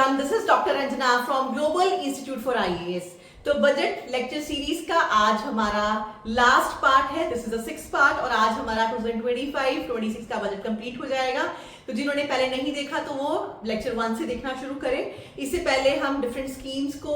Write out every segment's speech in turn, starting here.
everyone, this is Dr. Anjana from Global Institute for IAS. तो budget lecture series का आज हमारा last part है. This is the 6th part और आज हमारा 2025-26 का बजट कंप्लीट हो जाएगा. तो जिन्होंने पहले नहीं देखा तो वो लेक्चर 1 से देखना शुरू करें. इससे पहले हम डिफरेंट स्कीम्स को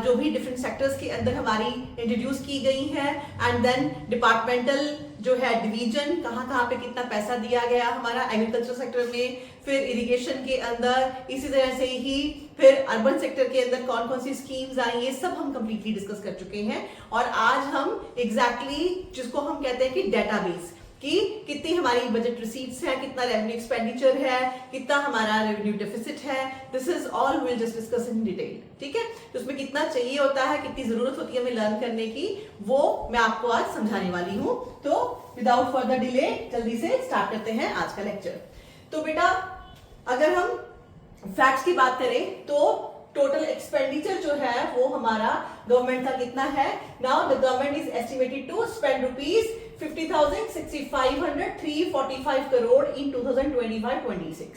जो भी डिफरेंट सेक्टर्स के अंदर हमारी इंट्रोड्यूस की गई है एंड देन डिपार्टमेंटल जो है डिवीजन कहाँ कहाँ पे कितना पैसा दिया गया हमारा एग्रीकल्चर सेक्टर में, फिर इरिगेशन के अंदर, इसी तरह से ही फिर अर्बन सेक्टर के अंदर कौन कौन सी स्कीम्स आई, ये सब हम कंप्लीटली डिस्कस कर चुके हैं. और आज हम एग्जैक्टली जिसको हम कहते हैं कि डेटाबेस कि कितनी हमारी बजट रिसीट्स है, कितना रेवेन्यू एक्सपेंडिचर है, कितना हमारा रेवेन्यू डेफिसिट है, this is all will just discuss in detail. ठीक है, तो उसमें कितना चाहिए होता है, कितनी जरूरत होती है हमें लर्न करने की, वो मैं आपको आज समझाने वाली हूँ. तो विदाउट फर्दर डिले जल्दी से स्टार्ट करते हैं आज का लेक्चर. तो बेटा अगर हम फैक्ट्स की बात करें तो टोटल एक्सपेंडिचर जो है वो हमारा गवर्नमेंट का कितना है. Now the government is estimated to spend rupees 50,65,345 crore in 2025-26.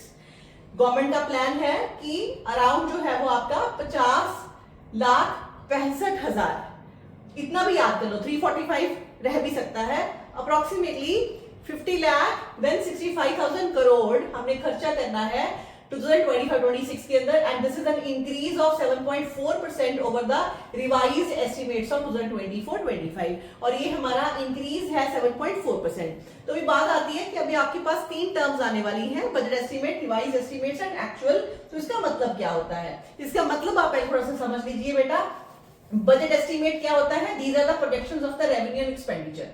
Government का प्लान है कि अराउंड जो है वो आपका 50,65,000 इतना भी याद कर लो, 345 रह भी सकता है, अप्रोक्सीमेटली 50 लाख देन 65,000 करोड़ हमने खर्चा करना है 2025-26 के अंदर. And this is an increase of 7.4% over the revised estimates of 2024-25 और ये हमारा इंक्रीज है 7.4%. तो अभी बात आती है कि अभी आपके पास 3 टर्म्स आने वाली हैं, budget estimate, revised estimates and actual. तो इसका मतलब क्या होता है, इसका मतलब आप पहले थोड़ा सा समझ लीजिए बेटा. बजट एस्टिमेट क्या होता है, these are the projections of the revenue and expenditure,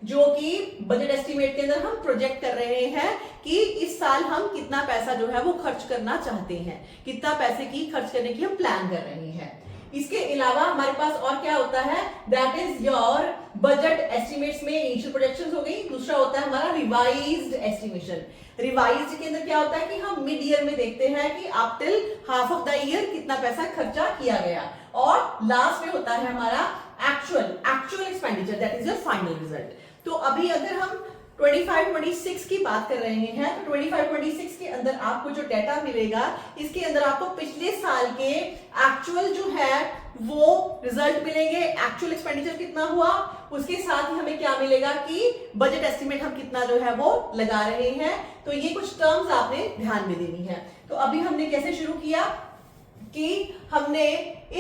जो कि बजट एस्टिमेट के अंदर हम प्रोजेक्ट कर रहे हैं कि इस साल हम कितना पैसा जो है वो खर्च करना चाहते हैं, कितना पैसे की खर्च करने की हम प्लान कर रहे हैं. इसके अलावा हमारे पास और क्या होता है, that is your budget estimates में इनिशियल प्रोजेक्शंस हो गई. दूसरा होता है हमारा रिवाइज्ड एस्टिमेशन. रिवाइज्ड के अंदर क्या होता है कि हम मिड ईयर में देखते हैं कि आप till half of the year कितना पैसा खर्चा किया गया, और लास्ट में होता है हमारा actual expenditure, that is your final result. तो अभी अगर हम 25-26 की बात कर रहे हैं तो 25-26 के अंदर आपको जो डेटा मिलेगा, इसके अंदर आपको पिछले साल के एक्चुअल जो है वो रिजल्ट मिलेंगे, एक्चुअल एक्सपेंडिचर कितना हुआ, उसके साथ ही हमें क्या मिलेगा कि बजट एस्टिमेट हम कितना जो है वो लगा रहे हैं. तो ये कुछ टर्म्स आपने ध्यान में देनी है. तो अभी हमने कैसे शुरू किया कि हमने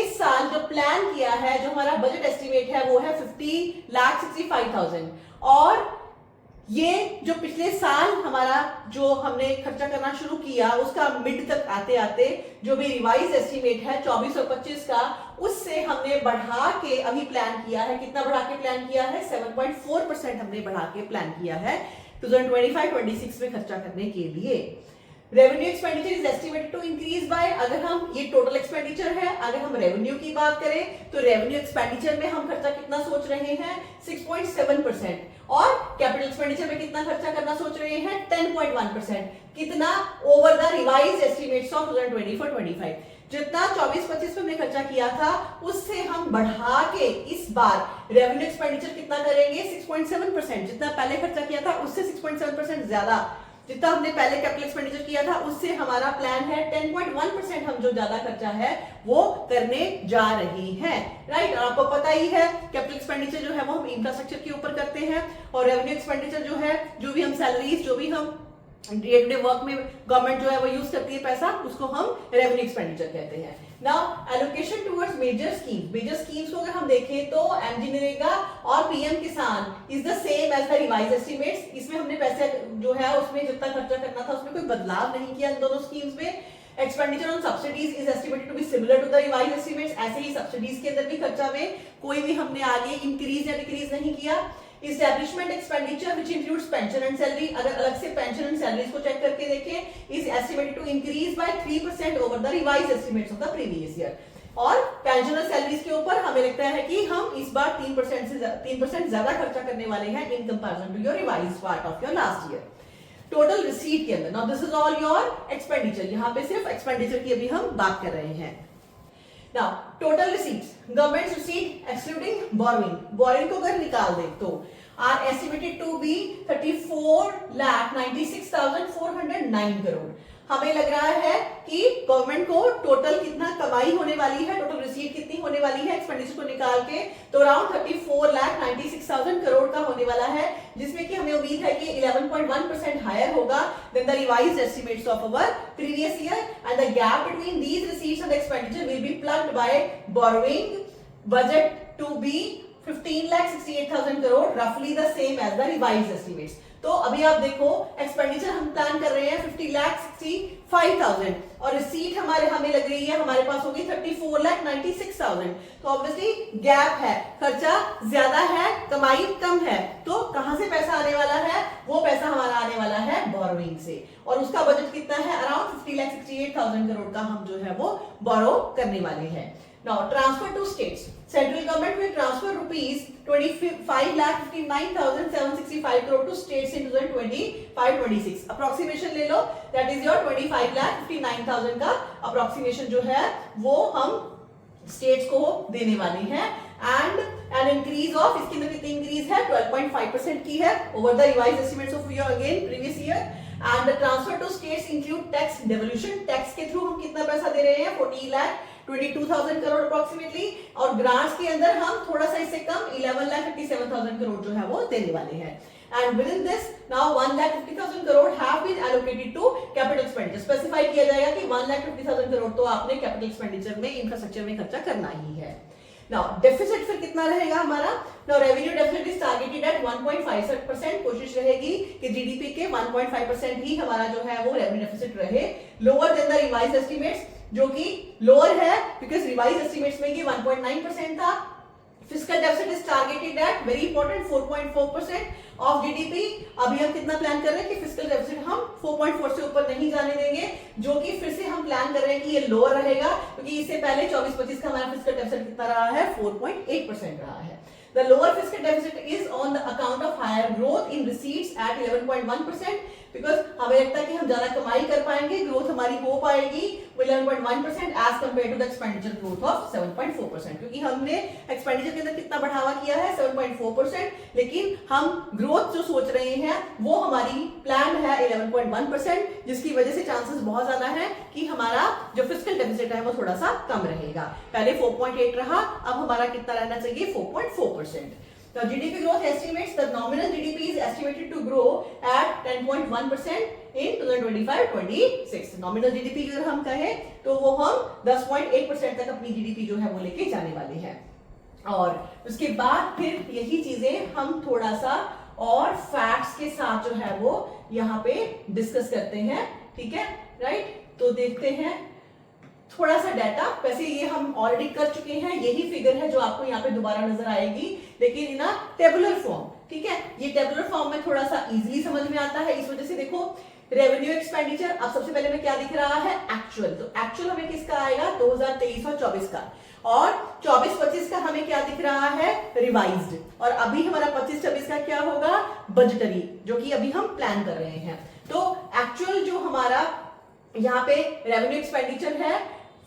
इस साल जो प्लान किया है, जो हमारा बजट एस्टिमेट है वो है 50,65,000, और ये जो पिछले साल हमारा जो हमने खर्चा करना शुरू किया उसका मिड तक आते आते जो भी रिवाइज एस्टिमेट है 24 और 25 का, उससे हमने बढ़ा के अभी प्लान किया है. कितना बढ़ा के प्लान किया है, 7.4% हमने बढ़ा के प्लान किया है 2025-26 में खर्चा करने के लिए. Revenue expenditure is estimated to increase by, अगर हम ये टोटल एक्सपेंडिचर है, अगर हम रेवेन्यू की बात करें तो रेवेन्यू एक्सपेंडिचर में हम खर्चा कितना सोच रहे हैं, 6.7%, और कैपिटल एक्सपेंडिचर में कितना खर्चा करना सोच रहे हैं, 10.1%. कितना over the revised estimates of 2024-25. जितना 24-25 में हमने खर्चा किया था उससे हम बढ़ा के इस बार रेवेन्यू एक्सपेंडिचर कितना करेंगे, 6.7%. जितना पहले खर्चा किया था उससे 6.7% ज्यादा. जितना हमने पहले कैपिटल एक्सपेंडिचर किया था उससे हमारा प्लान है 10.1% हम जो ज्यादा खर्चा है वो करने जा रहे हैं. राइट, और आपको पता ही है कैपिटल एक्सपेंडिचर जो है वो हम इंफ्रास्ट्रक्चर के ऊपर करते हैं, और रेवेन्यू एक्सपेंडिचर जो है, जो भी हम सैलरीज, जो भी हम डे टू डे वर्क में गवर्नमेंट जो है वो यूज करती है पैसा, उसको हम रेवेन्यू एक्सपेंडिचर कहते हैं. Now allocation towards major schemes को अगर हम देखें तो एमजी-नरेगा और PM Kisan is the same as the revised estimates. इसमें हमने पैसे जो है उसमें जितना खर्चा करना था उसमें कोई बदलाव नहीं किया इन दोनों स्कीम्स में. Expenditure on subsidies is estimated to be similar to the revised estimates. ऐसे ही सब्सिडीज के अंदर भी खर्चा में कोई भी हमने आगे इंक्रीज या डिक्रीज नहीं किया. Establishment expenditure which includes pension and salary, अगर अलग से pension and salaries को चेक करके देखें, is estimated to increase by 3% over the revised estimates of the previous year. और पेंशन और सैलरीज के ऊपर हमें लगता है कि हम इस बार 3% ज्यादा खर्चा करने वाले हैं in comparison to your revised part of your last year. Total receipt के अंदर, now this is all your expenditure, यहाँ पे सिर्फ एक्सपेंडिचर की अभी हम बात कर रहे हैं. Now, total receipts, government's receipt excluding borrowing को अगर निकाल दें तो are estimated to be 34,96,409 crore. हमें लग रहा है कि गवर्नमेंट को टोटल कितना कमाई होने वाली है, टोटल रिसीट कितनी होने वाली है एक्सपेंडिचर को निकाल के, तो अराउंड 34,96,000 करोड़ का होने वाला है, जिसमें कि हमें उम्मीद है कि 11.1% हायर होगा then the revised estimates of our previous year, and the gap between these receipts and expenditure will be plugged by borrowing budget to be 15,68,000 crore, रफली the same as the revised estimates. तो अभी आप देखो expenditure हम plan कर रहे हैं 50,65,000 और रिसीट हमें लग रही है हमारे पास होगी 34,96,000। तो ऑब्वियसली गैप है, खर्चा ज्यादा है, कमाई कम है, तो कहां से पैसा आने वाला है? वो पैसा हमारा आने वाला है बोरोइंग से, और उसका बजट कितना है? अराउंड 50,68,000 करोड़ का हम जो है वो बोरो करने वाले हैं। Now transfer to states. Central government will transfer rupees 25,59,765 crore to states in 2025-26. Approximation ले लो, that is your 25,59,000 का approximation जो है वो हम states को देने वाले हैं, and an increase of, इसके अंदर कितनी increase है? 12.5% की है over the revised estimates of your again previous year. And the transfer to states include tax devolution. tax के थ्रू हम कितना पैसा दे रहे हैं? 40,22,000 करोड़ अप्रोक्सीमेटली, और ग्रांट्स के अंदर हम थोड़ा सा इससे कम 11,57,000 करोड़ जो है वो देने वाले हैं। And within this, now 1,50,000 crore have been allocated to capital expenditure. Specify किया जाएगा कि 1,50,000 करोड़ तो आपने capital expenditure में, इंफ्रास्ट्रक्चर में खर्चा करना ही है। Now deficit फिर कितना रहेगा हमारा? Now revenue deficit is targeted at 1.57%. कोशिश रहेगी कि GDP के 1.5% ही हमारा जो है वो revenue deficit रहे, lower than the revised estimates, जो कि लोअर है बिकॉज रिवाइज एस्टिमेट्स में ये 1.9% था। Fiscal deficit is targeted eight, very important, 4.4% of GDP. अभी हम कितना प्लान कर रहे हैं कि फिस्कल डेफिसिट हम 4.4 से ऊपर नहीं जाने देंगे, जो कि फिर से हम प्लान कर रहे हैं कि ये लोअर रहेगा, क्योंकि इससे पहले 24-25 का हमारा फिस्कल डेफिसिट कितना रहा है? 4.8% रहा है। The lower fiscal deficit is on the account of higher growth in receipts at 11.1%, because हमें लगता है कि हम ज्यादा कमाई कर पाएंगे, ग्रोथ हमारी हो पाएगी 11.1% as compared to the expenditure growth of 7.4%, क्योंकि हमने एक्सपेंडिचर के अंदर कितना बढ़ावा किया है? 7.4%, लेकिन हम ग्रोथ जो सोच रहे हैं वो हमारी प्लान है 11.1%, जिसकी वजह से चांसेस बहुत ज्यादा है कि हमारा जो फिस्कल डेफिसिट है वो थोड़ा सा कम रहेगा। पहले 4.8 रहा, अब हमारा कितना रहना चाहिए? 4.4%। The GDP growth estimates, the nominal GDP is estimated to grow at 10.1% in 2025-26. Nominal GDP अगर हम कहें तो वो हम 10.8% तक अपनी GDP जो है वो लेके जाने वाले हैं। और उसके बाद फिर यही चीजें हम थोड़ा सा और फैक्ट्स के साथ जो है वो यहाँ पे डिस्कस करते हैं, ठीक है, राइट? तो देखते हैं थोड़ा सा डाटा। वैसे ये हम ऑलरेडी कर चुके हैं, यही फिगर है जो आपको यहाँ पे दोबारा नजर आएगी, लेकिन इन टेबुलर फॉर्म, ठीक है? ये टेबुलर फॉर्म में थोड़ा सा इजीली समझ में आता है, इस वजह से देखो रेवेन्यू एक्सपेंडिचर। अब सबसे पहले में क्या दिख रहा है? एक्चुअल। तो एक्चुअल हमें किसका आएगा? 2023 और 24 का, और 24-25 का हमें क्या दिख रहा है? रिवाइज्ड। और अभी हमारा 25-26 का क्या होगा? बजटरी, जो कि अभी हम प्लान कर रहे हैं। तो एक्चुअल जो हमारा यहाँ पे रेवेन्यू एक्सपेंडिचर है,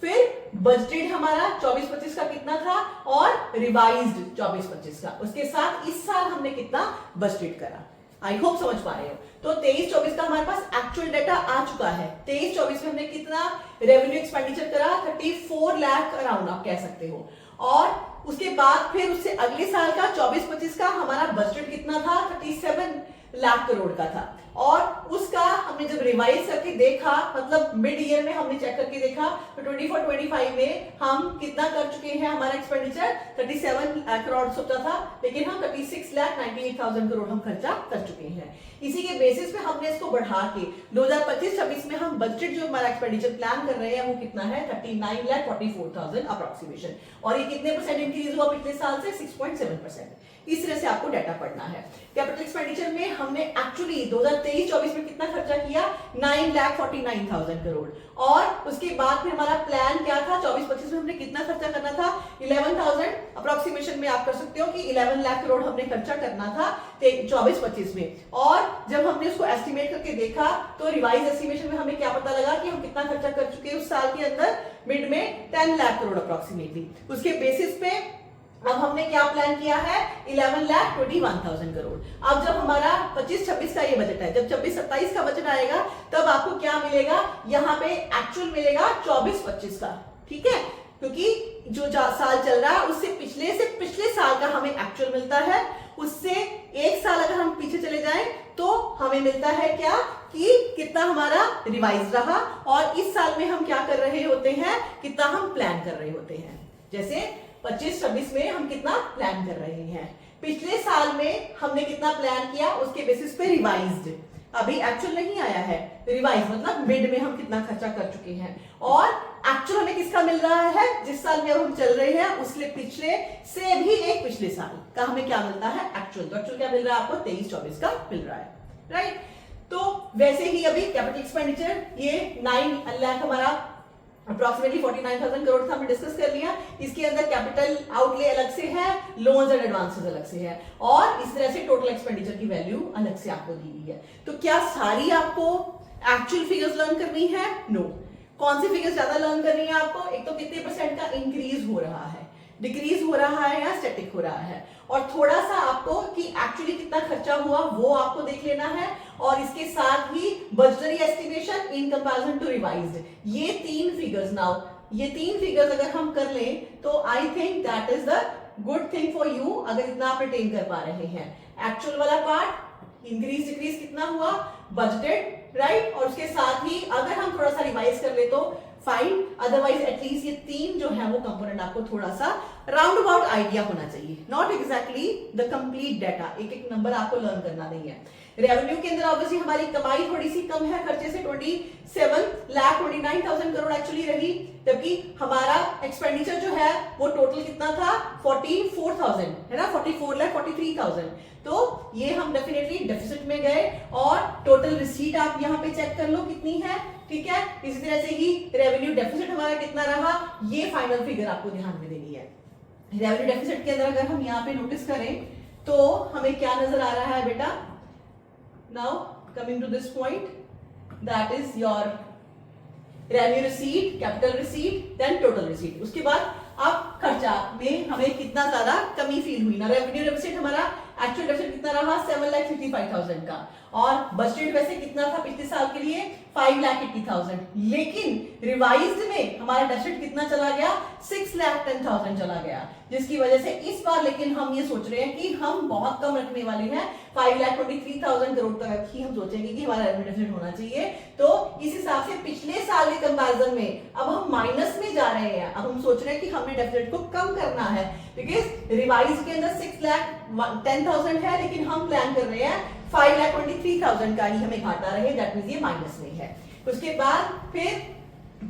फिर बजटेड हमारा 24-25 का कितना था, और रिवाइज्ड 24-25 का, उसके साथ इस साल हमने कितना बजटेड करा। आई होप समझ पा रहे हो। तो 23-24 का हमारे पास एक्चुअल डाटा आ चुका है। 23-24 में हमने कितना रेवेन्यू एक्सपेंडिचर करा? 34 लाख अराउंड आप कह सकते हो। और उसके बाद फिर उससे अगले साल का 24-25 का हमारा बजट कितना था? 37 लाख करोड़ का था। और उसका हमने जब रिवाइज करके देखा, मतलब मिड ईयर में हमने चेक करके देखा, तो 24-25 में हम कितना कर चुके हैं? हमारा एक्सपेंडिचर 37 करोड़ सोचा था, लेकिन हम 36,98,000 करोड़ हम खर्चा कर चुके हैं। इसी के बेसिस पे हमने इसको बढ़ा के 2025-26 में हम बजट जो हमारा एक्सपेंडिचर प्लान कर रहे हैं वो कितना है? 39,44,000 अप्रोक्सीमेशन। और ये कितने परसेंट इंक्रीज हुआ पिछले साल से? 6.7%। इस तरह से आपको डाटा पढ़ना है। कैपिटल एक्सपेंडिचर में हमने एक्चुअली 2023-24 में कितना खर्चा किया? 9,49,000 करोड़। और उसके बाद फिर हमारा प्लान क्या था? 24-25 में हमने कितना खर्चा करना था? 11,000 अप्रोक्सीमेशन में आप कर सकते हो कि 11 लाख करोड़ हमने खर्चा करना था 24-25 में। और जब हमने उसको एस्टिमेट करके देखा तो रिवाइज एस्टिमेशन में हमें क्या पता लगा कि हम कितना खर्चा कर चुके हैं उस साल के अंदर? मिड में 10 लाख करोड़ अप्रोक्सीमेटली। उसके बेसिस पे अब हमने क्या प्लान किया है 11,21,000 करोड़। अब जब हमारा 25-26 का ये बजट है, जब 26-27 का बजट आएगा तब आपको क्या मिलेगा, यहाँ पे एक्चुअल मिलेगा 24-25 का, ठीक है, क्योंकि जो साल चल रहा है उससे पिछले साल का हमें एक्चुअल मिलता है, उससे एक साल अगर हम पीछे चले जाएं तो हमें मिलता है क्या कि कितना हमारा रिवाइज रहा, और इस साल में हम क्या कर रहे होते हैं, कितना हम प्लान कर रहे होते हैं। जैसे 25-26 में हम कितना प्लान कर रहे हैं, पिछले साल में हमने कितना प्लान किया उसके बेसिस पे रिवाइज्ड, अभी एक्चुअल नहीं आया है, रिवाइज मतलब मिड में हम कितना खर्चा कर चुके हैं, और एक्चुअल हमें किसका मिल रहा है, जिस साल में अब हम चल रहे हैं उसके पिछले से भी एक पिछले साल का हमें क्या मिलता है एक्चुअल। तो एक्चुअल क्या मिल रहा है आपको 23-24 का मिल रहा है, राइट। तो वैसे ही अभी कैपिटल एक्सपेंडिचर ये 9 लाख हमारा अप्रोक्सीमेटली 49,000 करोड़ था, हमने डिस्कस कर लिया। इसके अंदर कैपिटल आउटले अलग से है, लोन्स एंड एडवांसेस अलग से है, और इस तरह से टोटल एक्सपेंडिचर की वैल्यू अलग से आपको दी हुई है। तो क्या सारी आपको एक्चुअल फिगर्स लर्न करनी है? नो। कौन सी फिगर्स ज्यादा लर्न करनी है आपको? एक तो कितने परसेंट का इंक्रीज हो रहा है, डिक्रीज हो रहा है या स्टैटिक हो रहा है, और थोड़ा सा आपको कि एक्चुअली कितना खर्चा हुआ वो आपको देख लेना है, और इसके साथ ही budgetary estimation in comparison to revised. ये तीन फिगर्स नाउ, ये तीन फिगर्स अगर हम कर लें तो I think that is the good thing for you, अगर इतना आप रिटेन कर पा रहे हैं। एक्चुअल वाला पार्ट, इंक्रीज डिक्रीज कितना हुआ, बजटेड, राइट, और उसके साथ ही अगर हम थोड़ा सा रिवाइज कर ले तो फाइन, अदरवाइज एटलीस्ट ये तीन जो है वो कंपोनेंट आपको थोड़ा सा राउंड अबाउट आइडिया होना चाहिए, not exactly the complete data, एक एक नंबर आपको लर्न करना नहीं है। रेवेन्यू के अंदर ऑब्वियसली हमारी कमाई थोड़ी सी कम है, खर्चे से 27,29,000 करोड़ एक्चुअली रही, जबकि हमारा एक्सपेंडिचर जो है वो टोटल कितना था 44,000 है ना, 44,43,000। तो ये हम डेफिनेटली डेफिसिट में गए, और टोटल रिसीट आप यहाँ पे चेक कर लो कितनी है, ठीक है। इसी तरह से ही रेवेन्यू डेफिसिट हमारा कितना रहा, ये फाइनल फिगर आपको ध्यान में देनी है। रेवेन्यू डेफिसिट के अंदर अगर हम यहाँ पे नोटिस करें तो हमें क्या नजर आ रहा है बेटा, now coming to this point, that is your revenue receipt, capital receipt, then total receipt. उसके बाद अब खर्चा में हमें कितना ज्यादा कमी फील हुई ना, रेवेन्यू डेफिसिट हमारा एक्चुअल डेफिसिट कितना रहा 7,55,000 का, और बजटेड वैसे कितना था पिछले साल के लिए 5,80,000, लेकिन रिवाइज्ड में हमारा डेफिसिट कितना चला गया 6,10,000 चला गया, जिसकी वजह से इस बार लेकिन हम ये सोच रहे हैं कि हम बहुत कम रखने वाले हैं, 5,23,000 करोड़ तक ही हम सोचेंगे कि हमारा रेवेन्यू डेफिसिट होना चाहिए। तो इस हिसाब से पिछले साल के कंपैरिजन में अब हम माइनस में जा रहे हैं, अब हम सोच रहे हैं कि हमने डेफिसिट को कम करना है, बिकॉज रिवाइज के अंदर 6,10,000 है, लेकिन हम प्लान कर रहे हैं 5,23,000 का ही हमें घाटा रहे, दैट मींस ये माइनस में है। उसके बाद फिर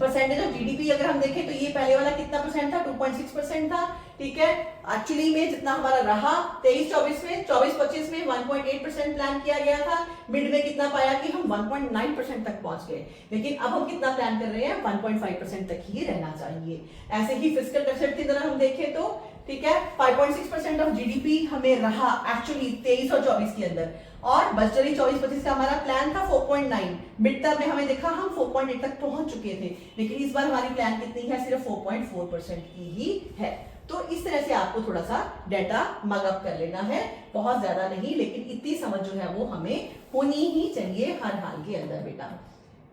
परसेंटेज ऑफ जीडीपी अगर हम देखें तो ये पहले वाला कितना परसेंट था 2.6% था, ठीक है। एक्चुअली में जितना हमारा रहा 23-24 में, 24-25 में 1.8% प्लान किया गया था, मिड में कितना पाया कि हम 1.9% तक पहुंच गए, लेकिन अब हम कितना प्लान कर रहे हैं 1.5% तक ही रहना चाहिए। ऐसे ही फिस्कल डेफिसिट की तरह हम देखें तो ठीक है 5.6% ऑफ जीडीपी हमें रहा एक्चुअली 23 और 24 के अंदर, और बजटरी 24-25 का हमारा प्लान था 4.9, मिड टर्म में हमें देखा हम 4.8 तक पहुंच चुके थे, लेकिन इस बार हमारी प्लान कितनी है सिर्फ 4.4% की ही है। तो इस तरह से आपको थोड़ा सा डाटा मगअप कर लेना है, बहुत ज्यादा नहीं, लेकिन इतनी समझ जो है वो हमें होनी ही चाहिए हर हाल के अंदर बेटा।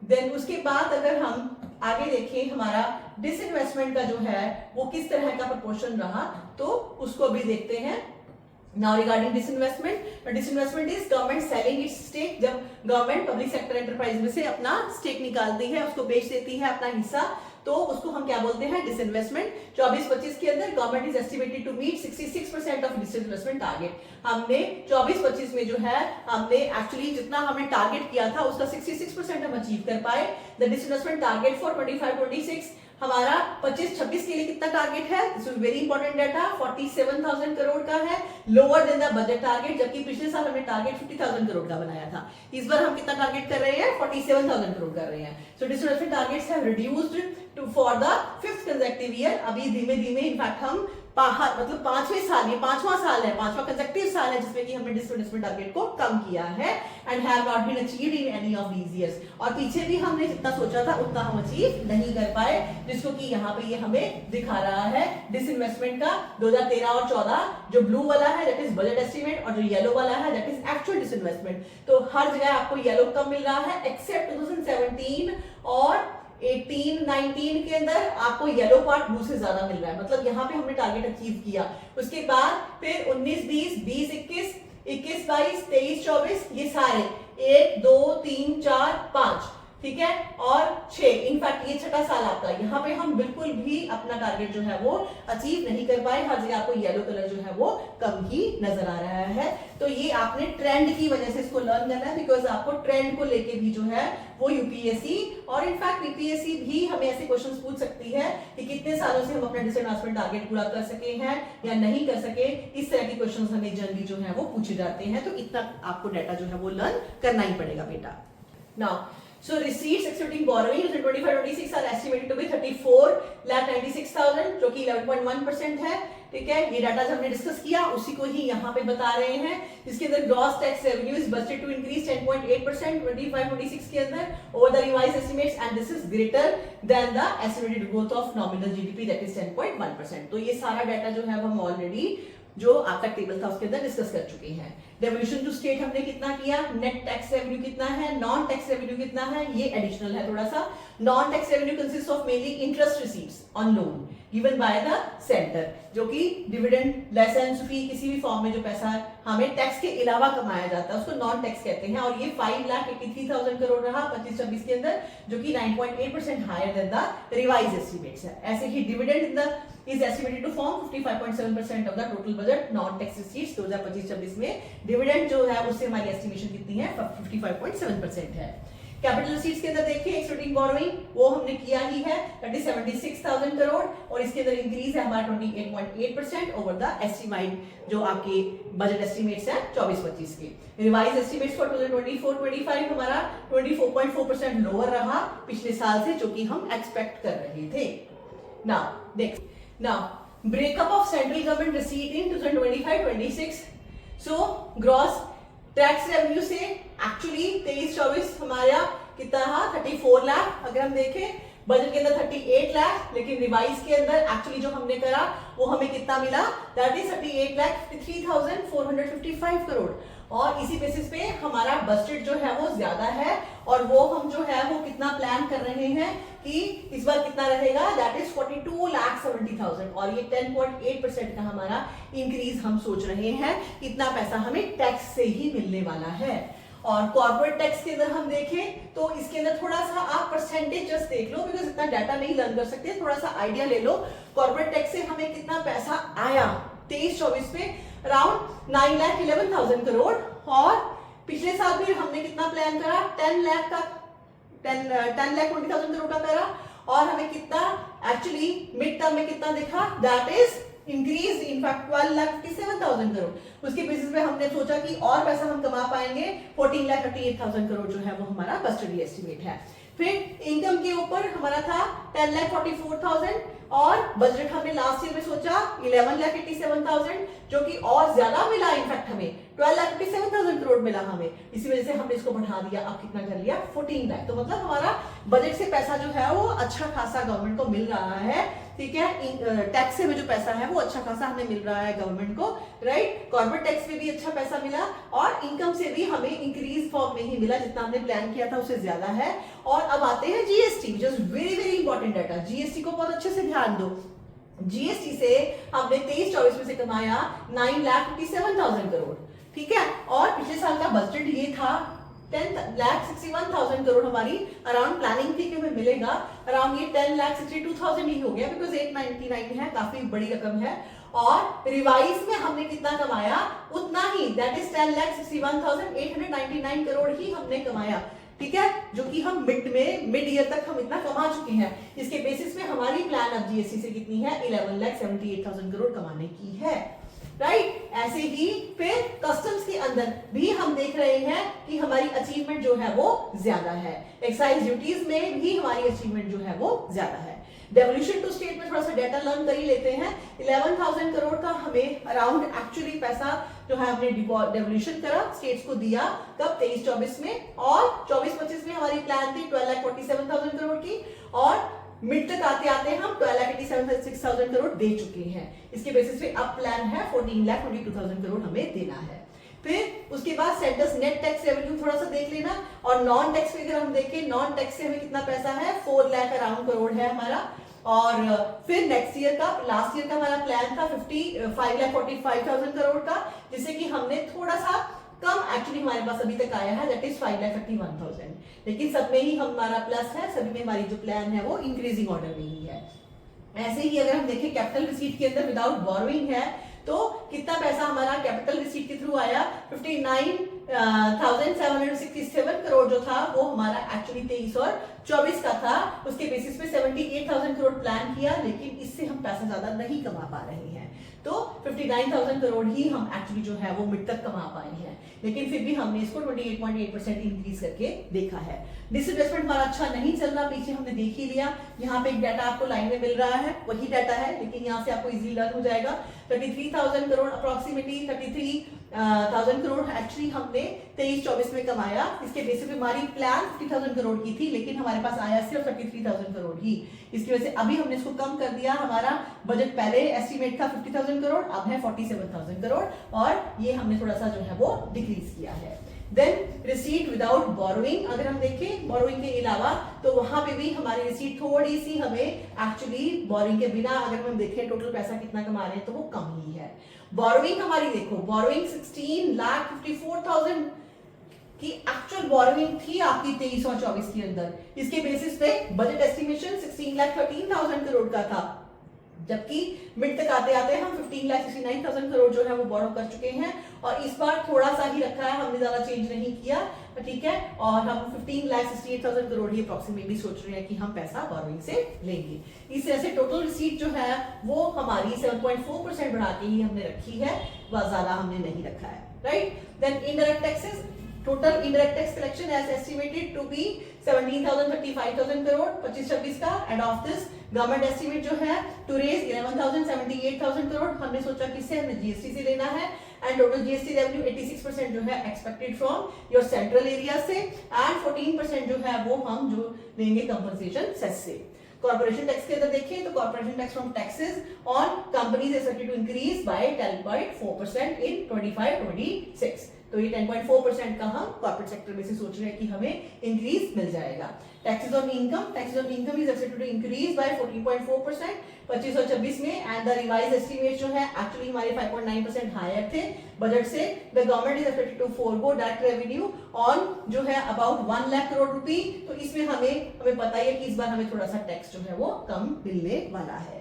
देन उसके बाद अगर हम आगे देखें हमारा डिसइन्वेस्टमेंट का जो है वो किस तरह का प्रोपोर्शन रहा, तो उसको भी देखते हैं। Now regarding disinvestment, disinvestment is government selling its stake, जब गवर्नमेंट पब्लिक सेक्टर एंटरप्राइज में से अपना स्टेक निकालती है, उसको बेच देती है अपना हिस्सा, तो उसको हम क्या बोलते हैं डिसइन्वेस्टमेंट। 24-25 के अंदर government is estimated to meet 66% of disinvestment target. हमने 24-25 में जो है हमने एक्चुअली जितना हमने टारगेट किया था उसका 66% हम अचीव कर पाए। द डिसइन्वेस्टमेंट टारगेट फॉर 25-26 हमारा 25-26 के लिए कितना टारगेट है, this is very important data, 47,000 crore का है, lower than the budget target, जबकि पिछले साल हमने टारगेट 50,000 करोड़ का बनाया था। इस बार हम कितना टारगेट कर रहे हैं 47,000 करोड़ कर रहे हैं। सो disinvestment targets have reduced to for the 5th consecutive year. अभी धीमे धीमे इनफैक्ट हम मतलब 5वें साल, ये 5वां साल है, 5वां कंसेक्टिव साल है जिसमें कि हमने डिसइन्वेस्टमेंट टारगेट को कम किया है and have not been achieved in any of these years. और पीछे भी हमने जितना सोचा था उतना हम अचीव नहीं कर पाए, जिसको कि यहाँ पे ये हमें दिखा रहा है डिसइन्वेस्टमेंट का 2013 और 14, जो ब्लू वाला है दैट इज बजट एस्टीमेट और जो येलो वाला है दैट इज एक्चुअल डिसइन्वेस्टमेंट। तो हर जगह आपको येलो कम मिल रहा है एक्सेप्ट 2017 और 18-19 के अंदर आपको येलो पार्ट ब्लू से ज्यादा मिल रहा है, मतलब यहाँ पे हमने टारगेट अचीव किया। उसके बाद फिर 19-20, 20-21, 21-22, 23-24 ये सारे 1 2 3 4 5 ठीक है और 6, इनफैक्ट ये छठा साल आपका, यहाँ पे हम बिल्कुल भी अपना टारगेट जो है वो अचीव नहीं कर पाए। हर जगह आपको येलो कलर जो है वो कम ही नजर आ रहा है। तो ये आपने ट्रेंड की वजह से इसको लर्न करना है, बिकॉज आपको ट्रेंड को लेके भी जो है वो यूपीएससी और इनफैक्ट बीपीएससी भी हमें ऐसे क्वेश्चंस पूछ सकती है कि कितने सालों से हम अपना डिसइन्वेस्टमेंट टारगेट पूरा कर सके हैं या नहीं कर सके। इस तरह के क्वेश्चंस हमें जनरली जो है वो पूछे जाते हैं, तो इतना आपको डाटा जो है वो लर्न करना ही पड़ेगा बेटा। Now so receipts excluding borrowing in 25-26 are estimated to be 34,96,000 जो कि 11.1% है। ठीक है, ये डाटा जो हमने डिस्कस किया उसी को ही यहाँ पे बता रहे हैं। इसके अंदर gross tax revenue is budgeted to increase 10.8% 25-26 के अंदर over the revised estimates and this is greater than the estimated growth of nominal GDP that is 10.1%। तो ये सारा डाटा जो है हम ऑलरेडी जो आपका टेबल था उसके अंदर डिस्कस कर चुके हैं। डेवल्यूशन टू स्टेट हमने कितना किया, नेट टैक्स रेवेन्यू कितना है, नॉन टैक्स रेवेन्यू कितना है, ये एडिशनल है थोड़ा सा। Non tax revenue consist of mainly interest receipts on loan given by the centre, जो कि डिविडेंड, लाइसेंस फी, किसी भी फॉर्म में जो पैसा हमें टैक्स के अलावा कमाया जाता है उसको नॉन टैक्स कहते हैं। और ये 5,83,000 करोड़ रहा 25-26 के अंदर, जो कि 9.8% higher then the revised estimates है। ऐसे ही dividend in the is estimated to form 55.7% of the total budget non tax receipts 2025-26 में डिविडेंड जो है उससे हमारी एस्टिमेशन कितनी है 55.7% है। कैपिटल रिसीट्स के अंदर देखिए एक्सक्लूडिंग बोरोइंग वो हमने किया ही है 76,000 करोड़ और इसके अंदर इंक्रीज है हमारा 28.8% ओवर द एस्टिमेट जो आपके बजट एस्टिमेट्स है 24-25 के। रिवाइज एस्टिमेट्स फॉर 2024-25 हमारा 24.4% लोअर रहा पिछले साल से, जो कि हम एक्सपेक्ट कर रहे थे। नाउ देख Now, breakup of central government receipt in 2025-26. So, gross tax revenue से actually 23-24 हमारा कितना रहा 34 लाख। अगर हम देखें बजट के अंदर 38 लाख, लेकिन रिवाइज के अंदर एक्चुअली जो हमने करा वो हमें कितना मिला, दैट इज 38,53,455 करोड़। और इसी बेसिस पे हमारा बजट जो है वो ज्यादा है और वो हम जो है वो कितना प्लान कर रहे हैं कि इस बार कितना रहेगा, दैट इज 42,70,000 और ये 10.8% का हमारा इंक्रीज हम सोच रहे हैं। इतना पैसा हमें टैक्स से ही मिलने वाला है। और कॉर्पोरेट टैक्स के अंदर हम देखें तो इसके अंदर थोड़ा सा आप परसेंटेज जस्ट देख लो, बिकॉज इतना डाटा नहीं लर्न कर सकते, थोड़ा सा आइडिया ले लो। कॉर्पोरेट टैक्स से हमें कितना पैसा आया 23-24 में, अराउंड 9,11,000 करोड़। और पिछले साल भी हमने कितना प्लान करा 10,20,000 करोड़ का करा और हमें कितना एक्चुअली मिड टर्म में कितना दिखा, that is increase in fact 12,57,000 crore. उसके बेसिस पे हमने सोचा कि और पैसा हम कमा पाएंगे 14,38,000 करोड़ जो है वो हमारा बजट एस्टिमेट है। फिर इनकम के ऊपर हमारा था 10,44,000 और बजट हमने लास्ट ईयर में सोचा 11,87,000 जो कि और ज्यादा मिला, इनफैक्ट हमें 12,57,000 करोड़ मिला हमें। इसी वजह से हमने इसको बढ़ा दिया, अब कितना कर लिया 14 लाख। तो मतलब हमारा बजट से पैसा जो है वो अच्छा खासा गवर्नमेंट को मिल रहा है। ठीक है, टैक्स से में जो पैसा है वो अच्छा खासा हमें मिल रहा है गवर्नमेंट को, राइट। कॉर्पोरेट टैक्स में भी अच्छा पैसा मिला और इनकम से भी हमें इंक्रीज फॉर्म में ही मिला, जितना हमने प्लान किया था उससे ज्यादा है। और अब आते हैं GST, which is very very important data. GST को बहुत अच्छे से ध्यान दो। जीएसटी से हमने 23-24 में से कमाया 9,57,000 करोड़, ठीक है। और पिछले साल का बजट ये था 10,61,000 करोड़ हमारी अराउंड प्लानिंग थी कि हमें मिलेगा, अराउंड ये 10,62,000 ही हो गया, बिकॉज 899 है, काफी बड़ी रकम है। और रिवाइज में हमने कितना कमाया उतना ही, दैट इज 10,61,899 करोड़ ही हमने कमाया, ठीक है, जो कि हम मिड ईयर तक हम इतना कमा चुके हैं। इसके बेसिस पे हमारी प्लान अब जीएसटी से कितनी है 11,78,000 करोड़ कमाने की है, राइट। ऐसे ही फिर कस्टम्स के अंदर भी हम देख रहे हैं कि हमारी अचीवमेंट जो है वो ज्यादा है। एक्साइज ड्यूटीज में भी हमारी अचीवमेंट जो है वो ज्यादा है। डेवोल्यूशन टू स्टेट में थोड़ा सा डेटा लर्न कर ही लेते हैं। 11,000 करोड़ का हमें अराउंड एक्चुअली पैसा जो है हमने डेवोल्यूशन करा, स्टेट्स को दिया कब 23-24 में, और 24-25 में हमारी प्लान थी 12,47,000 करोड़ की, और मिड तक आते आते हम 12,87,600 करोड़ दे चुके हैं। इसके बेसिस पे अब प्लान है 14,22,000 करोड़ हमें देना है। फिर उसके बाद सेंटर्स नेट टैक्स रेवेन्यू थोड़ा सा देख लेना, और नॉन टैक्स में अगर हम देखें, नॉन टैक्स से हमें कितना पैसा है 4 लाख अराउंड करोड़ है हमारा। और फिर नेक्स्ट ईयर का, लास्ट ईयर का हमारा प्लान था 5,45,000 करोड़ का, जिससे कि हमने थोड़ा सा कम एक्चुअली हमारे पास अभी तक आया है, दैट इज 5,31,000। लेकिन सब में ही हमारा प्लस है, सभी में हमारी जो प्लान है वो इंक्रीजिंग ऑर्डर में ही है। ऐसे ही अगर हम देखें कैपिटल रिसीट के अंदर विदाउट बोरोइंग है तो कितना पैसा हमारा कैपिटल रिसीट के थ्रू आया, 59,767 करोड़ जो था वो हमारा एक्चुअली 23 और 24 का था। उसके बेसिस पे 78,000 करोड़ प्लान किया, लेकिन इससे हम पैसा ज्यादा नहीं कमा पा रहे हैं, तो 59,000 करोड़ ही हम एक्चुअली जो है वो मिड तक कमा पाए हैं। लेकिन फिर भी हमने इसको 28.8% इंक्रीज करके देखा है। डिसइन्वेस्टमेंट हमारा अच्छा नहीं चल रहा, पीछे हमने देख ही लिया। यहाँ पे एक डाटा आपको लाइन में मिल रहा है, वही डाटा है, लेकिन यहाँ से आपको इजीली लर्न हो जाएगा। 33,000 करोड़ अप्रोक्सीमेटली 33,000 करोड़ एक्चुअली हमने 23-24 में कमाया। इसके बेसिस पे हमारी प्लान 50,000 करोड़ की थी, लेकिन हमारे पास आया सिर्फ 33,000 करोड़ ही। इसकी वजह से अभी हमने इसको कम कर दिया। हमारा बजट पहले एस्टिमेट था 50,000 करोड़, अब है 47,000 करोड़, और ये हमने थोड़ा सा जो है वो डिक्रीज किया है। देन रिसीट विदाउट बोरोइंग, अगर हम देखें बोरोइंग के अलावा, तो वहां पे भी हमारी रिसीट थोड़ी सी हमें एक्चुअली बोरोइंग के बिना अगर हम देखें टोटल पैसा कितना कमा रहे हैं तो वो कम ही है। बोरोइंग हमारी देखो, बोरोइंग 16,54,000 की एक्चुअल बोरोइंग थी आपकी 23 और 24 के अंदर। इसके बेसिस पे बजट एस्टिमेशन 16,13,000 करोड़ का था, जबकि मिड तक आते आते हम 15,69,000 करोड़ जो है वो बोरो कर चुके हैं, और इस बार थोड़ा सा ही रखा है, हमने ज्यादा चेंज नहीं किया, ठीक है। और हम 15,68,000 करोड़ ही अप्रोक्सीमेटली सोच रहे हैं कि हम पैसा बोरोइंग से लेंगे। इस तरह से टोटल रिसीट जो है वो हमारी 7.4% बढ़ा के ही हमने रखी है, वह ज्यादा हमने नहीं रखा है, right. Then indirect taxes, total indirect tax collection as estimated to be 17,35,000 crore 25-26 का, and of this government estimate जो है टू रेज 11,78,000 करोड़, हमने सोचा किससे, हमने जीएसटी से लेना है, एंड टोटल जीएसटी रेवेन्यू 86% जो है expected from your central area से, एंड 14% जो है वो हम जो लेंगे कंपनसेशन सेस से। कॉर्पोरेशन टैक्स के अंदर देखें तो corporation tax from taxes on companies is expected to increase by 10.4% in 25-26। तो ये 10.4% का हम कॉर्पोरेट सेक्टर में से सोच रहे हैं कि हमें इंक्रीज मिल जाएगा। Taxes on income is expected to increase by 14.4% 25 और 26 में, एंड द रिवाइज एस्टिमेट जो है एक्चुअली हमारे 5.9% हायर थे बजट से। The government is expected to forgo direct revenue on जो है अबाउट 1 लाख करोड़ रुपी, तो इसमें हमें पता है कि इस बार हमें थोड़ा सा टैक्स जो है वो कम मिलने वाला है।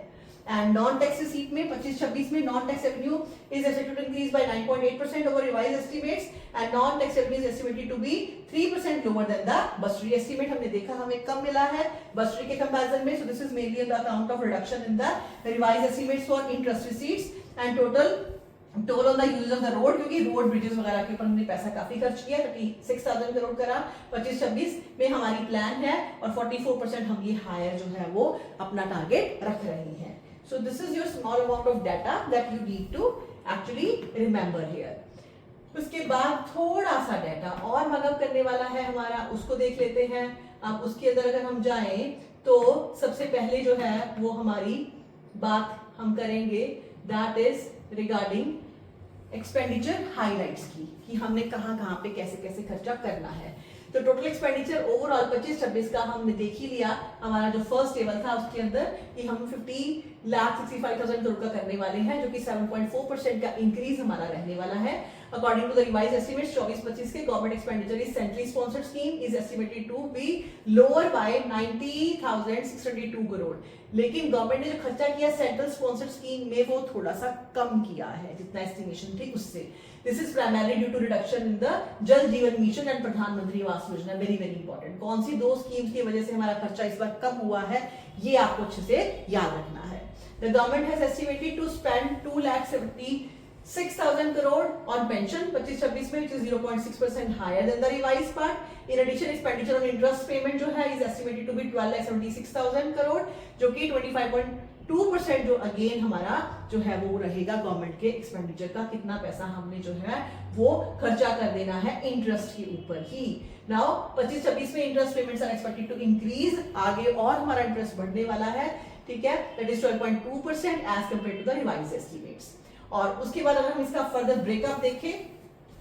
एंड नॉन टैक्स रिसीट में 25-26 में non tax revenue is expected to increase by 9.8% over revise estimates, and non tax revenue is estimated to be 3% lower than the budgetary estimate. हमने देखा हमें कम मिला है बजटरी के कंपैरिजन में, so this is mainly on the account of reduction in the revise estimates for interest receipts and told on the use of the road, क्योंकि road bridges वगैरह के ऊपर हमने पैसा काफी खर्च किया, 36,000 करोड़ करा 25-26 में हमारी प्लान है, और 44% हम ये हायर जो है वो अपना टारगेट रख रहे हैं। So this is your small amount of data that you need to actually remember here. उसके बाद थोड़ा सा डाटा और मगअप करने वाला है हमारा, उसको देख लेते हैं। अब उसके अंदर अगर हम जाएं तो सबसे पहले जो है वो हमारी बात हम करेंगे that is regarding expenditure highlights की, कि हमने कहाँ पे कैसे कैसे खर्चा करना है। तो टोटल एक्सपेंडिचर ओवरऑल 25-26 का हमने देख ही लिया। हमारा जो फर्स्ट टेबल था उसके अंदर कि हम 50,65,000 करोड़ का करने वाले हैं, जो कि 7.4% का इंक्रीज हमारा रहने वाला है। According to the revise estimates 24-25 के government expenditure is centrally sponsored scheme is estimated to be lower by 90,602 crore, लेकिन गवर्नमेंट ने जो खर्चा किया सेंट्रल स्पॉन्सर्ड स्कीम में वो थोड़ा सा कम किया है जितना एस्टिमेशन थी उससे। This is primarily due to reduction in the Jal Jeevan mission and प्रधानमंत्री Awas Yojana. Very very important, कौन सी दो स्कीम्स की वजह से हमारा खर्चा इस बार कम हुआ है ये आपको अच्छे से याद रखना है। The government has estimated to spend 6,000 crore on pension 25-26 में, which is 0.6% higher than the revised part. In addition, expenditure on interest payment जो है is estimated to be 12,76,000 crore, जो कि 25.2% जो अगेन हमारा जो है वो रहेगा गवर्नमेंट के एक्सपेंडिचर का, कितना पैसा हमने जो है वो खर्चा कर देना है इंटरेस्ट के ऊपर ही. नाउ 25-26 में interest payments are expected to increase, आगे और हमारा इंटरेस्ट बढ़ने वाला है, ठीक है, that is 12.2% as compare to the revised estimates. और उसके बाद अगर हम इसका फर्दर ब्रेकअप देखें,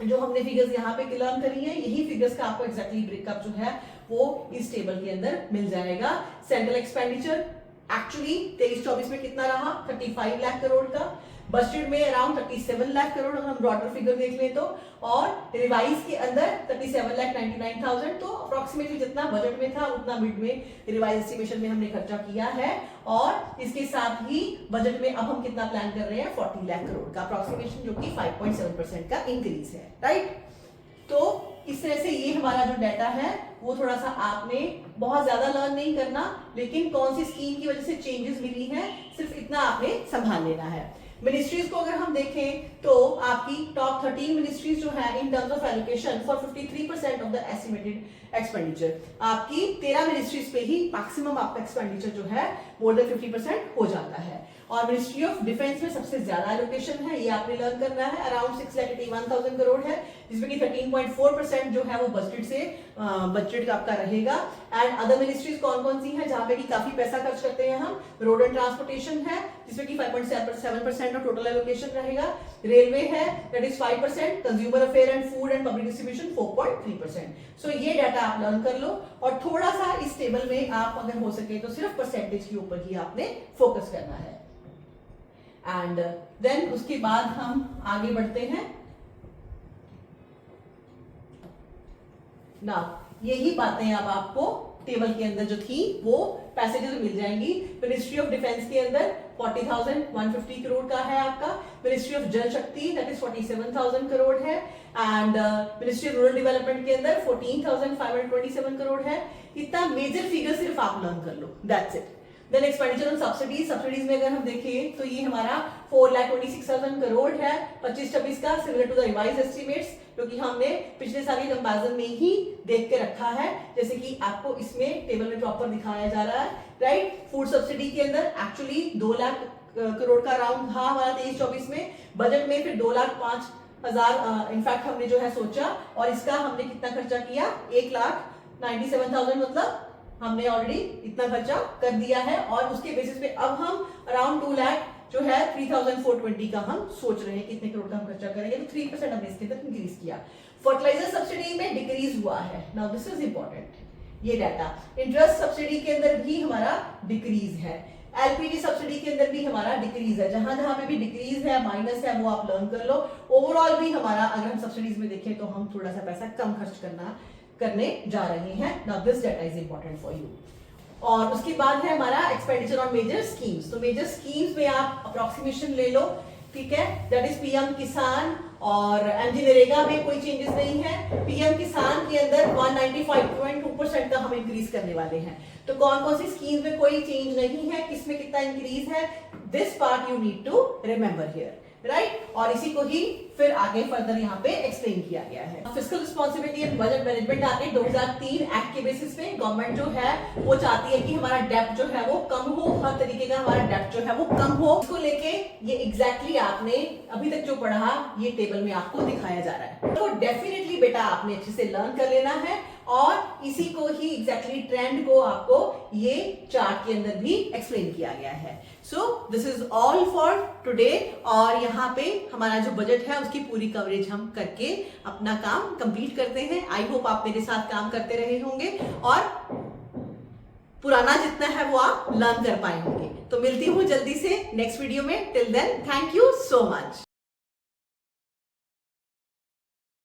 जो हमने फिगर्स यहाँ पे लर्न करी है, यही फिगर्स का आपको एग्जैक्टली ब्रेकअप जो है वो इस टेबल के अंदर मिल जाएगा. सेंट्रल एक्सपेंडिचर एक्चुअली 23-24 में कितना रहा, 35 लाख करोड़ का. बजटेड में अराउंड 37 लाख करोड़ अगर हम ब्रॉडर फिगर देख लें तो, और रिवाइज के अंदर 37,99,000. तो अप्रोक्सीमेटली जितना बजट में था उतना मिड में रिवाइज एस्टिमेशन में हमने खर्चा किया है. और इसके साथ ही बजट में अब हम कितना प्लान कर रहे हैं, 40 लाख करोड़ का अप्रोक्सीमेशन, जो कि 5.7% का इंक्रीज है, राइट. तो इस तरह से ये हमारा जो डाटा है वो थोड़ा सा आपने बहुत ज्यादा लर्न नहीं करना, लेकिन कौन सी स्कीम की वजह से चेंजेस मिली है सिर्फ इतना आपने संभाल लेना है. मिनिस्ट्रीज को अगर हम देखें तो आपकी टॉप 13 मिनिस्ट्रीज जो है in terms of allocation for 53% of the estimated expenditure, आपकी 13 मिनिस्ट्रीज पे ही मैक्सिमम आपका एक्सपेंडिचर जो है मोर देन 50% हो जाता है. और मिनिस्ट्री ऑफ डिफेंस में सबसे ज्यादा एलोकेशन है, ये आपने लर्न करना है, अराउंड 6,81,000 करोड़ है, जिसमें कि 13.4% जो है वो बजट से बजट का आपका रहेगा. एंड अदर मिनिस्ट्रीज कौन कौन सी हैं जहां पे कि काफी पैसा खर्च करते हैं हम, रोड एंड ट्रांसपोर्टेशन है जिसमें कि 5.7% ऑफ टोटल एलोकेशन रहेगा. रेलवे है that is 5%, consumer affair and food and public distribution 4.3%. सो ये डाटा आप लर्न कर लो, और थोड़ा सा इस टेबल में आप अगर हो सके तो सिर्फ परसेंटेज के ऊपर ही आपने फोकस करना है. एंड देन उसके बाद हम आगे बढ़ते हैं. ना यही बातें अब आपको टेबल के अंदर जो थी वो पैसेजेस मिल जाएंगी. मिनिस्ट्री ऑफ डिफेंस के अंदर 40,150 करोड़ का है आपका. मिनिस्ट्री ऑफ जल शक्ति दैट इज 47,000 करोड़ है. And ministry of rural development के अंदर 14,527 करोड़ है. इतना मेजर फिगर सिर्फ आप लर्न कर लो, that's it. Then expenditure on subsidies, subsidies में अगर हम देखें तो ये हमारा 4,26,000 करोड़ है 25-26 का, similar to the revise estimates, क्योंकि हमने पिछले साल के कंपैरिजन में ही देख के रखा है, जैसे कि आपको इसमें टेबल में प्रॉपर दिखाया जा रहा है, राइट. फूड सब्सिडी के अंदर एक्चुअली 2 लाख करोड़ का अराउंड था हमारा 23-24 में, बजट में फिर 2,05,000 इनफैक्ट हमने जो है सोचा, और इसका हमने कितना खर्चा किया, 1,97,000, मतलब हमने ऑलरेडी इतना खर्चा कर दिया है. और उसके बेसिस पे अब हम अराउंड 2 लाख जो है 3,420 का हम सोच रहे हैं कितने करोड़ का हम खर्चा करेंगे. तो 3% हमने इसके अंदर इंक्रीज किया. फर्टिलाइजर सब्सिडी में डिक्रीज हुआ है. नाउ दिस इज इंपॉर्टेंट, ये डाटा. इंटरेस्ट सब्सिडी के अंदर भी हमारा डिक्रीज है. एलपीजी सब्सिडी के अंदर भी हमारा डिक्रीज है. जहां जहां पे भी डिक्रीज है, माइनस है, वो आप लर्न कर लो. ओवरऑल भी हमारा अगर हम सब्सिडीज में देखें तो हम थोड़ा सा पैसा कम खर्च करने जा रहे हैं. Now this data is important for you. और उसके बाद है हमारा एक्सपेंडिचर ऑन मेजर स्कीम्स. तो मेजर स्कीम्स में आप अप्रोक्सीमेशन ले लो, ठीक है, दैट इज पीएम किसान और एमजी-नरेगा में कोई चेंजेस नहीं है. पीएम किसान के अंदर 195.2% का हम इंक्रीज करने वाले हैं. तो कौन कौन सी स्कीम में कोई चेंज नहीं है, किसमें कितना इंक्रीज है, this part you need to remember here, right. और इसी को ही फिर आगे फर्दर यहाँ पे एक्सप्लेन किया गया है. Fiscal responsibility and budget management act 2003 act के बेसिस पे गवर्नमेंट जो है वो चाहती है कि हमारा डेब्ट जो है वो कम हो, हर तरीके का हमारा डेब्ट जो है वो कम हो. इसको लेके ये एग्जैक्टली आपने अभी तक जो पढ़ा ये टेबल में आपको दिखाया जा रहा है. तो डेफिनेटली बेटा आपने अच्छे से लर्न कर लेना है, और इसी को ही एग्जैक्टली ट्रेंड को आपको ये चार्ट के अंदर भी एक्सप्लेन किया गया है. So this is all for today. और यहाँ पे हमारा जो बजट है उसकी पूरी कवरेज हम करके अपना काम कंप्लीट करते हैं. आई होप आप मेरे साथ काम करते रहे होंगे और पुराना जितना है वो आप लर्न कर पाए होंगे. तो मिलती हूँ जल्दी से नेक्स्ट वीडियो में. Till then thank you so much.